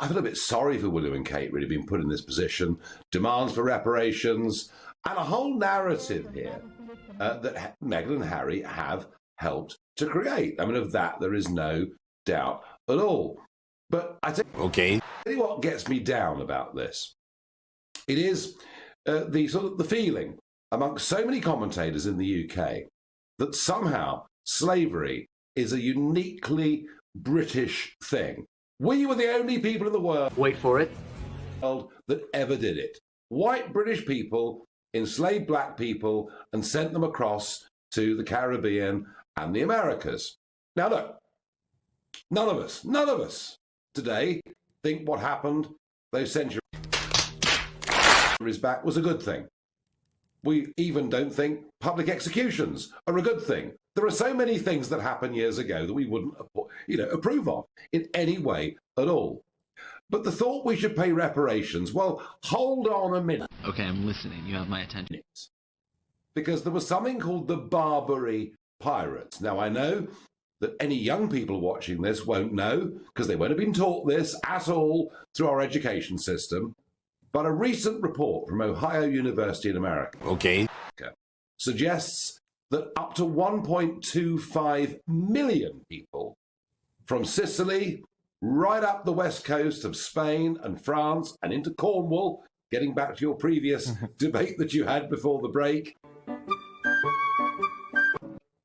I feel a bit sorry for William and Kate really being put in this position. Demands for reparations and a whole narrative here that Meghan and Harry have helped to create. I mean, of that there is no doubt at all. But I tell you what gets me down about this. It is the feeling amongst so many commentators in the UK that somehow slavery is a uniquely British thing. We were the only people in the world, wait for it, that ever did it. White British people enslaved black people and sent them across to the Caribbean and the Americas. Now look, none of us today think what happened those centuries back was a good thing. We even don't think public executions are a good thing. There are so many things that happened years ago that we wouldn't, approve of in any way at all. But the thought we should pay reparations, well, hold on a minute. Okay, I'm listening. You have my attention. Because there was something called the Barbary Pirates. Now, I know that any young people watching this won't know, because they won't have been taught this at all through our education system. But a recent report from Ohio University in America suggests that up to 1.25 million people from Sicily right up the west coast of Spain and France and into Cornwall, getting back to your previous debate that you had before the break,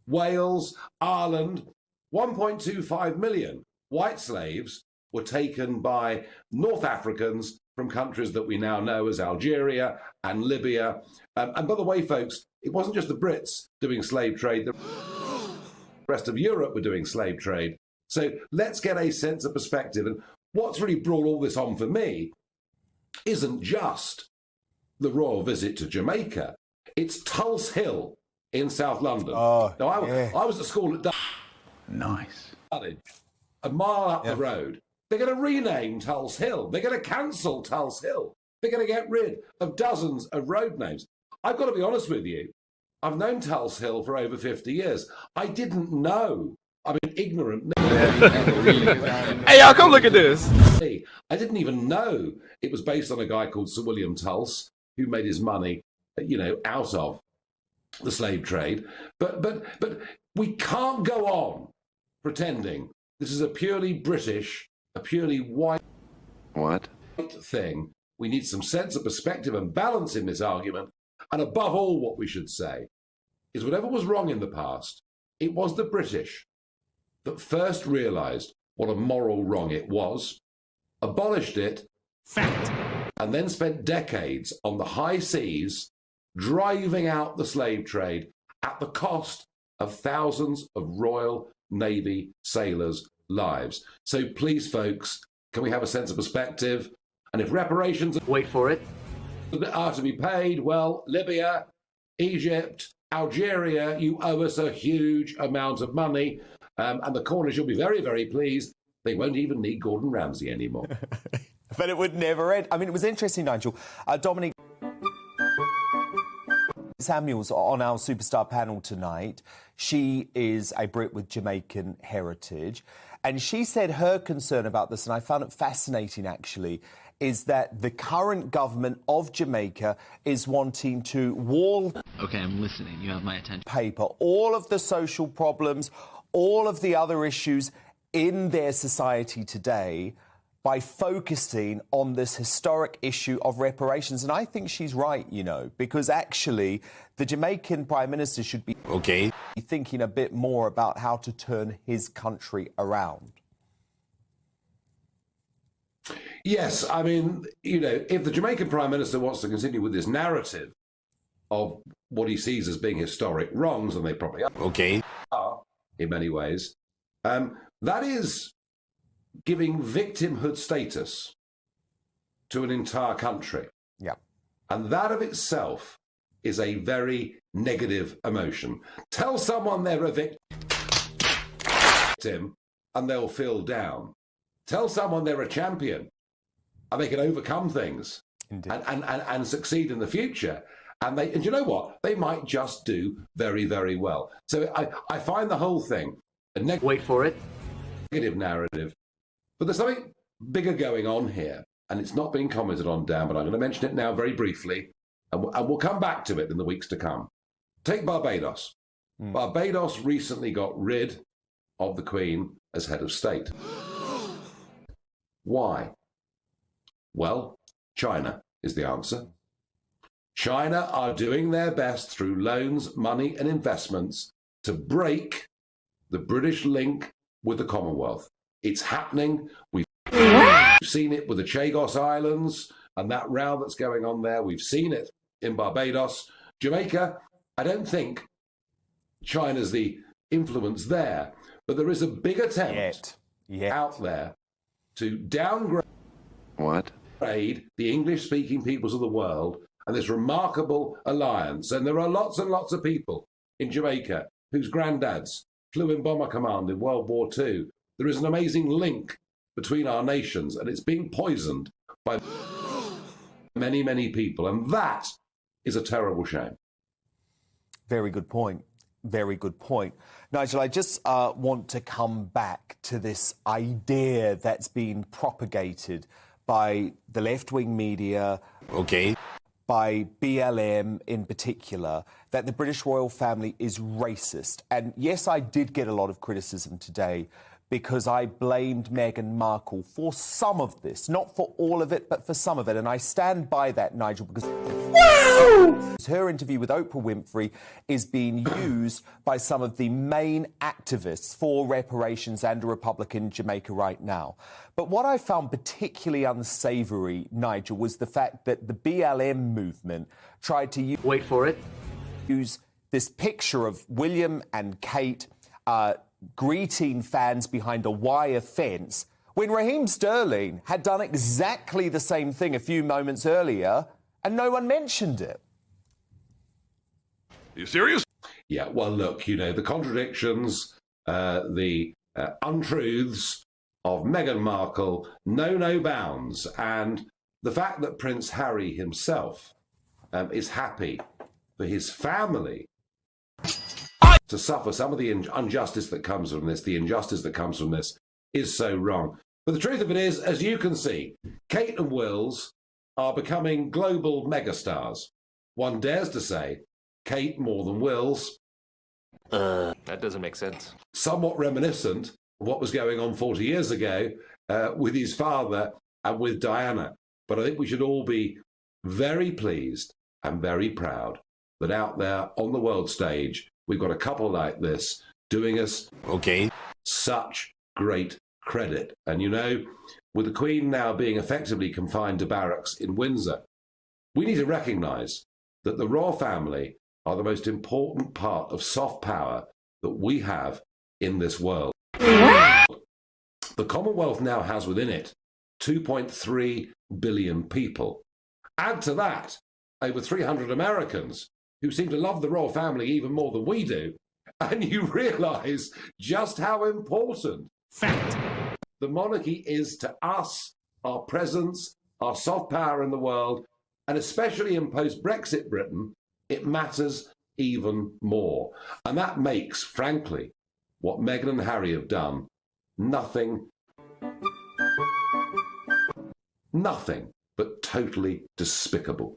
Wales, Ireland, 1.25 million white slaves were taken by North Africans from countries that we now know as Algeria and Libya. And by the way, folks, it wasn't just the Brits doing slave trade. The rest of Europe were doing slave trade. So let's get a sense of perspective. And what's really brought all this on for me isn't just the royal visit to Jamaica. It's Tulse Hill in South London. Oh, now, I was at school at nice. A mile up the road. They're going to rename Tulse Hill. They're going to cancel Tulse Hill. They're going to get rid of dozens of road names. I've got to be honest with you. I've known Tulse Hill for over 50 years. I didn't know. I'm ignorant. Hey, y'all, come look at this. I didn't even know it was based on a guy called Sir William Tulse, who made his money, out of the slave trade. But we can't go on pretending this is a purely British, a purely white thing. We need some sense of perspective and balance in this argument. And above all, what we should say is whatever was wrong in the past, it was the British that first realised what a moral wrong it was, abolished it, fact, and then spent decades on the high seas driving out the slave trade at the cost of thousands of Royal Navy sailors' lives. So please, folks, can we have a sense of perspective? And if reparations wait for it are to be paid, well, Libya, Egypt, Algeria, you owe us a huge amount of money. And the Cornish will be very, very pleased. They won't even need Gordon Ramsay anymore. But it would never end. I mean, it was interesting, Nigel. Dominic Samuel's on our Superstar panel tonight. She is a Brit with Jamaican heritage. And she said her concern about this, and I found it fascinating, actually, is that the current government of Jamaica is wanting to wall... Okay, I'm listening. You have my attention. ...paper all of the social problems, all of the other issues in their society today by focusing on this historic issue of reparations. And I think she's right, because actually the Jamaican Prime Minister should be thinking a bit more about how to turn his country around. Yes, I mean, if the Jamaican Prime Minister wants to continue with this narrative of what he sees as being historic wrongs, and they probably are in many ways, that is giving victimhood status to an entire country. Yeah. And that of itself is a very negative emotion. Tell someone they're a victim and they'll feel down. Tell someone they're a champion and they can overcome things and succeed in the future. And you know what? They might just do very, very well. So I find the whole thing a wait for it negative narrative. But there's something bigger going on here, and it's not being commented on, Dan, but I'm going to mention it now very briefly, and we'll come back to it in the weeks to come. Take Barbados. Barbados recently got rid of the Queen as head of state. Why? Well, China is the answer. China are doing their best through loans, money and investments to break the British link with the Commonwealth. It's happening. We've seen it with the Chagos Islands and that row that's going on there. We've seen it in Barbados. Jamaica, I don't think China's the influence there, but there is a big attempt out there to downgrade the English-speaking peoples of the world and this remarkable alliance. And there are lots and lots of people in Jamaica whose granddads flew in Bomber Command in World War II. There is an amazing link between our nations, and it's being poisoned by many, many people. And that is a terrible shame. Very good point. Very good point. Nigel, I just want to come back to this idea that's been propagated by the left-wing media, by BLM in particular, that the British royal family is racist. And yes, I did get a lot of criticism today because I blamed Meghan Markle for some of this, not for all of it, but for some of it. And I stand by that, Nigel, because her interview with Oprah Winfrey is being used by some of the main activists for reparations and a republic in Jamaica right now. But what I found particularly unsavoury, Nigel, was the fact that the BLM movement tried to use this picture of William and Kate greeting fans behind a wire fence when Raheem Sterling had done exactly the same thing a few moments earlier and no one mentioned it. Are you serious? Yeah, well, look, you know, the contradictions, the untruths of Meghan Markle know no bounds. And the fact that Prince Harry himself is happy for his family to suffer some of the injustice that comes from this, the injustice that comes from this, is so wrong. But the truth of it is, as you can see, Kate and Wills are becoming global megastars. One dares to say Kate more than Wills. That doesn't make sense. Somewhat reminiscent of what was going on 40 years ago with his father and with Diana. But I think we should all be very pleased and very proud that out there on the world stage, we've got a couple like this doing us such great credit. And you know, with the Queen now being effectively confined to barracks in Windsor, we need to recognise that the royal family are the most important part of soft power that we have in this world. The Commonwealth now has within it 2.3 billion people. Add to that over 300 Americans who seem to love the royal family even more than we do, and you realise just how important the monarchy is to us, our presence, our soft power in the world, and especially in post-Brexit Britain, it matters even more. And that makes, frankly, what Meghan and Harry have done nothing but totally despicable.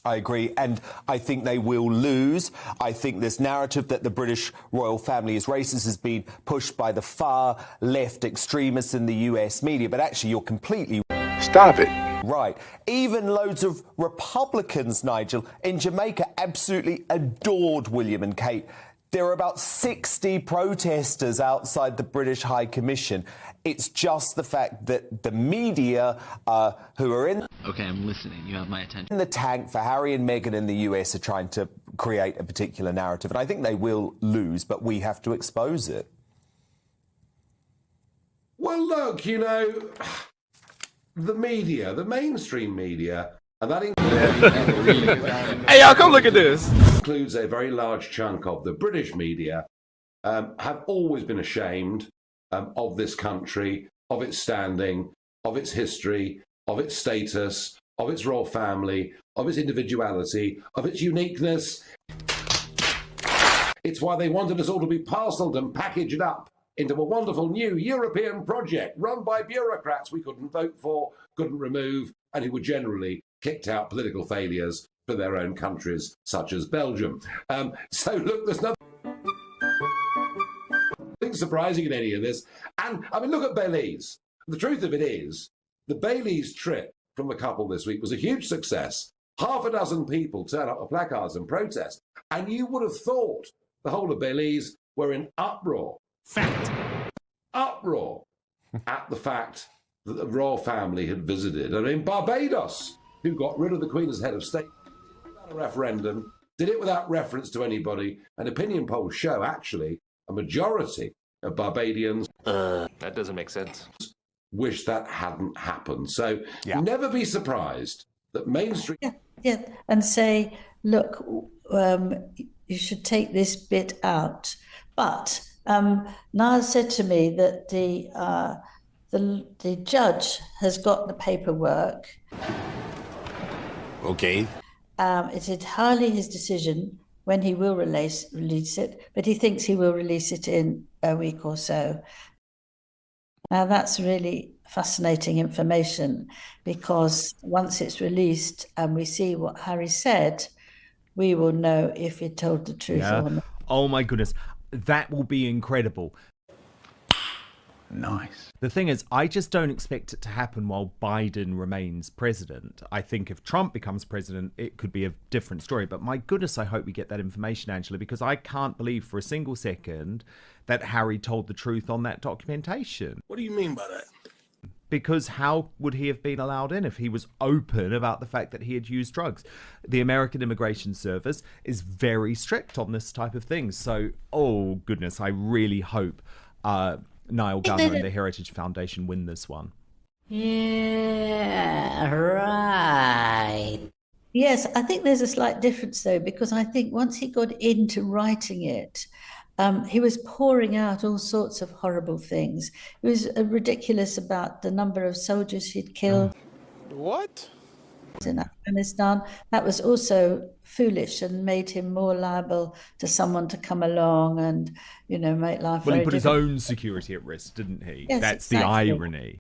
I agree, and I think they will lose. I think this narrative that the British royal family is racist has been pushed by the far left extremists in the US media, but actually you're completely Stop it. right. Even loads of Republicans, Nigel, in Jamaica absolutely adored William and Kate. There are about 60 protesters outside the British High Commission. It's just the fact that the media who are in Okay, I'm listening. You have my attention. the tank for Harry and Meghan in the US are trying to create a particular narrative. And I think they will lose, but we have to expose it. Well, look, you know, the media, the mainstream media, and that Hey, y'all, come look at this. includes a very large chunk of the British media, have always been ashamed of this country, of its standing, of its history, of its status, of its royal family, of its individuality, of its uniqueness. It's why they wanted us all to be parcelled and packaged up into a wonderful new European project run by bureaucrats we couldn't vote for, couldn't remove, and who were generally kicked out political failures for their own countries, such as Belgium. So look, there's nothing surprising in any of this. And I mean, look at Belize. The truth of it is, the Belize trip from the couple this week was a huge success. Half a dozen people turn up with placards and protest, and you would have thought the whole of Belize were in uproar. Uproar at the fact that the royal family had visited. I mean, Barbados, who got rid of the Queen as head of state, without a referendum, did it without reference to anybody, and opinion polls show, actually, a majority of Barbadians That doesn't make sense. wish that hadn't happened. So never be surprised that mainstream... and say, look, you should take this bit out. But Niall said to me that the judge has got the paperwork. Okay. It's entirely his decision when he will release it, but he thinks he will release it in a week or so. Now, that's really fascinating information, because once it's released and we see what Harry said, we will know if he told the truth or not. Oh my goodness, that will be incredible. Nice. The thing is, I just don't expect it to happen while Biden remains president. I think if Trump becomes president, it could be a different story. But my goodness, I hope we get that information, Angela, because I can't believe for a single second that Harry told the truth on that documentation. What do you mean by that? Because how would he have been allowed in if he was open about the fact that he had used drugs? The American Immigration Service is very strict on this type of thing. So, oh goodness, I really hope Niall Gunner and the Heritage Foundation win this one. Yeah, right. Yes, I think there's a slight difference, though, because I think once he got into writing it, he was pouring out all sorts of horrible things. It was ridiculous about the number of soldiers he'd killed. What? In Afghanistan. That was also foolish and made him more liable to someone to come along and, make life Well, very he put his difficult. own security at risk, didn't he? Yes, That's exactly. the irony.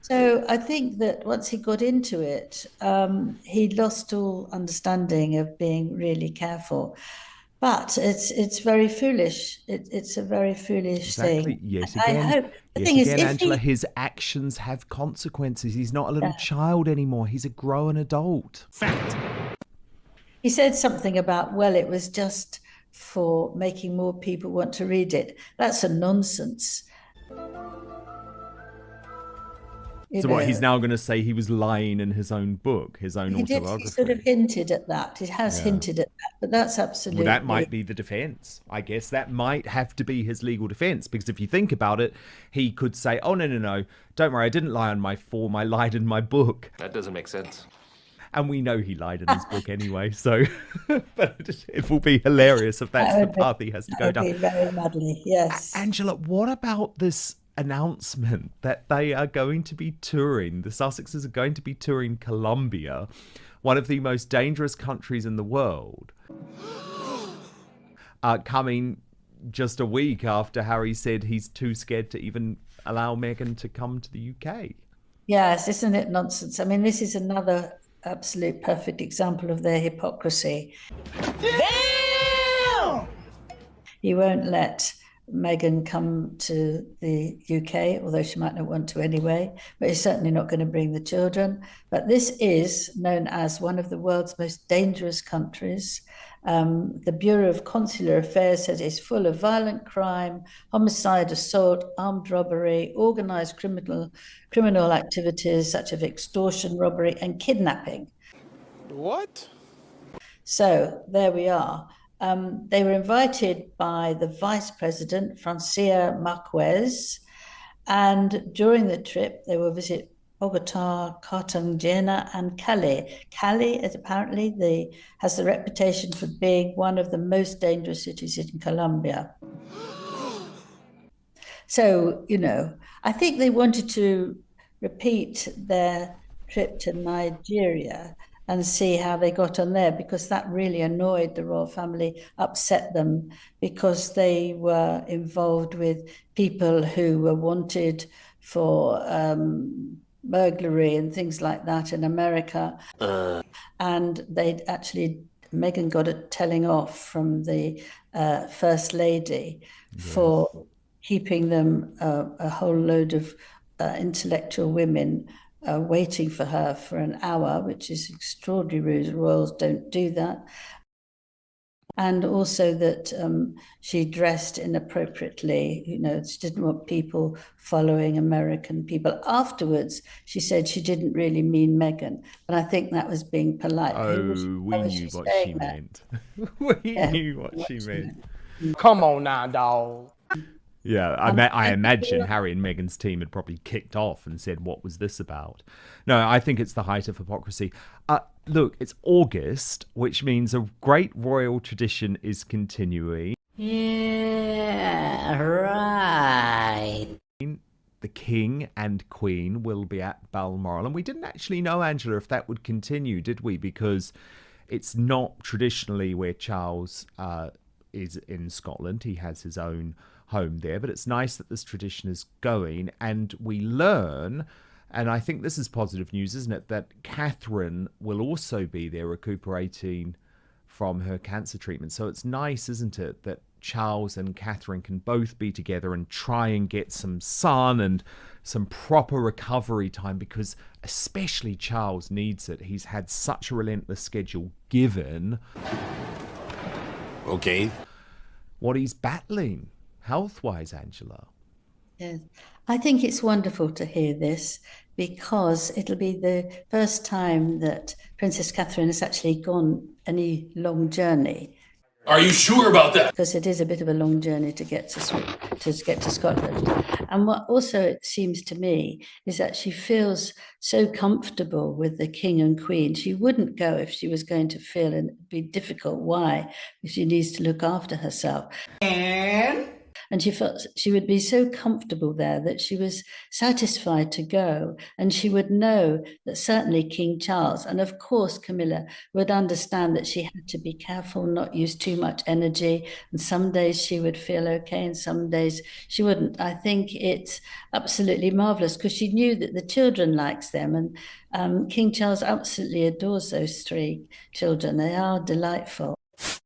So I think that once he got into it, he lost all understanding of being really careful. But it's very foolish. It's a very foolish thing. Yes, I again. hope the Yes, thing is, again, if Angela, he, his actions have consequences. He's not a little child anymore. He's a grown adult. he said something about, well, it was just for making more people want to read it. That's a nonsense. So what, he's now going to say he was lying in his own book, his own He autobiography? sort of hinted at that. He has hinted at that, but that's absolutely... Well, that might be the defense. I guess that might have to be his legal defense, because if you think about it, he could say, oh, no, don't worry, I didn't lie on my form, I lied in my book. That doesn't make sense. And we know he lied in his book anyway, so but it will be hilarious if that's the path he has to go down. That would be very muddly, yes. Angela, what about this announcement that they are going to be touring, the Sussexes are going to be touring Colombia, one of the most dangerous countries in the world, coming just a week after Harry said he's too scared to even allow Meghan to come to the UK. Yes, isn't it nonsense? I mean, this is another absolute perfect example of their hypocrisy. Damn! He won't let Meghan come to the UK, although she might not want to anyway, but he's certainly not going to bring the children. But this is known as one of the world's most dangerous countries. The Bureau of Consular Affairs says it's full of violent crime, homicide, assault, armed robbery, organised criminal activities such as extortion, robbery and kidnapping. What? So there we are. They were invited by the Vice President, Francia Marquez, and during the trip they will visit Bogota, Cartagena and Cali. Cali is apparently has the reputation for being one of the most dangerous cities in Colombia. So, I think they wanted to repeat their trip to Nigeria, and see how they got on there, because that really annoyed the royal family, upset them, because they were involved with people who were wanted for burglary and things like that in America. And they'd actually, Meghan got a telling off from the First Lady for keeping them a whole load of intellectual women waiting for her for an hour, which is extraordinary rules. Royals don't do that. And also that she dressed inappropriately. You know, she didn't want people following American people. Afterwards, she said she didn't really mean Meghan, but I think that was being polite. Oh, we knew what she meant. We knew what she meant. Come on now, dog. Yeah, I imagine Harry and Meghan's team had probably kicked off and said, what was this about? No, I think it's the height of hypocrisy. Look, it's August, which means a great royal tradition is continuing. Yeah, right. The King and Queen will be at Balmoral. And we didn't actually know, Angela, if that would continue, did we? Because it's not traditionally where Charles is in Scotland. He has his own home there, but it's nice that this tradition is going, and we learn, and I think this is positive news, isn't it, that Catherine will also be there recuperating from her cancer treatment. So it's nice, isn't it, that Charles and Catherine can both be together and try and get some sun and some proper recovery time, because especially Charles needs it. He's had such a relentless schedule given what he's battling health-wise, Angela. Yes, I think it's wonderful to hear this, because it'll be the first time that Princess Catherine has actually gone any long journey. Are you sure about that? Because it is a bit of a long journey to get to Scotland. And what also it seems to me is that she feels so comfortable with the King and Queen. She wouldn't go if she was going to feel and be difficult. Why? Because she needs to look after herself. And she felt she would be so comfortable there that she was satisfied to go. And she would know that certainly King Charles, and of course Camilla, would understand that she had to be careful, not use too much energy. And some days she would feel okay and some days she wouldn't. I think it's absolutely marvellous, because she knew that the children likes them. And King Charles absolutely adores those three children. They are delightful.